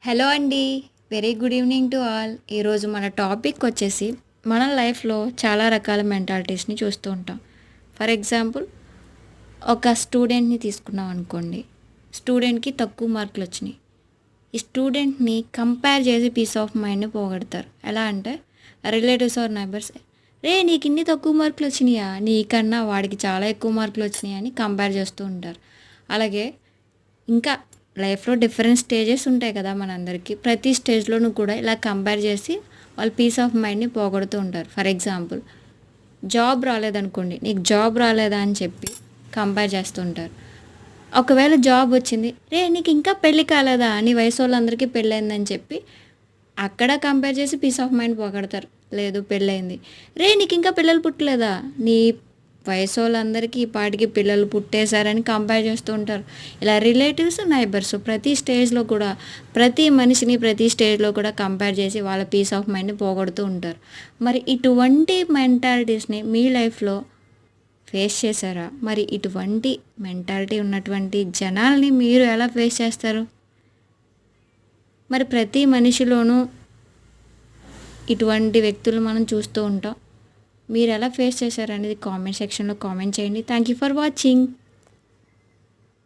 Hello అండి. Very good evening to all. ఈరోజు మన టాపిక్ వచ్చేసి మన లైఫ్‌లో చాలా రకాల మెంటాలిటీస్‌ని చూస్తూ ఉంటాం. ఫర్ ఎగ్జాంపుల్ ఒక స్టూడెంట్‌ని తీసుకున్నాం అనుకోండి. స్టూడెంట్‌కి తక్కువ మార్కులొచ్చినాయి. ఈ స్టూడెంట్‌ని కంపేర్ చేసి పీస్ ఆఫ్ మైండ్‌ని పోగొడతారు. ఎలా అంటే రిలేటివ్స్ ఆర్ నైబర్స్, "రేయ్! నీకిన్ని తక్కువ మార్కులొచ్చినాయా? నీకన్నా వాడికి చాలా ఎక్కువ మార్కులొచ్చినాయి" అని కంపేర్ చేస్తూ ఉంటారు. అలాగే ఇంకా లైఫ్‌లో డిఫరెంట్ స్టేజెస్ ఉంటాయి కదా మనందరికీ. ప్రతి స్టేజ్‌లోనూ కూడా ఇలా కంపేర్ చేసి వాళ్ళు పీస్ ఆఫ్ మైండ్‌ని పోగొడుతూ ఉంటారు. ఫర్ ఎగ్జాంపుల్ జాబ్ రాలేదనుకోండి, "నీకు జాబ్ రాలేదా?" అని చెప్పి కంపేర్ చేస్తుంటారు. ఒకవేళ జాబ్ వచ్చింది, "రేయ్! నీకు ఇంకా పెళ్లి కాలేదా? నీ వయసోళ్ళందరికీ పెళ్ళయిందని" చెప్పి అక్కడ కంపేర్ చేసి పీస్ ఆఫ్ మైండ్ పోగొడతారు. లేదు పెళ్ళయింది, "రేయ్! నీకు ఇంకా పిల్లలు పుట్టలేదా? నీ వయసోళ్ళందరికీ ఈ పాటికి పిల్లలు పుట్టేశారని" కంపేర్ చేస్తూ ఉంటారు. ఇలా రిలేటివ్స్, నైబర్స్ ప్రతి స్టేజ్‌లో కూడా ప్రతి మనిషిని ప్రతి స్టేజ్‌లో కూడా కంపేర్ చేసి వాళ్ళ పీస్ ఆఫ్ మైండ్‌ని పోగొడుతూ ఉంటారు. మరి ఇటువంటి మెంటాలిటీస్‌ని మీ లైఫ్‌లో ఫేస్ చేశారా? మరి ఇటువంటి మెంటాలిటీ ఉన్నటువంటి జనాల్ని మీరు ఎలా ఫేస్ చేస్తారు? మరి ప్రతి మనిషిలోనూ ఇటువంటి వ్యక్తులు మనం చూస్తూ ఉంటాం. మీరు ఎలా ఫేస్ చేశారనేది కామెంట్ సెక్షన్‌లో కామెంట్ చేయండి. Thank you for watching.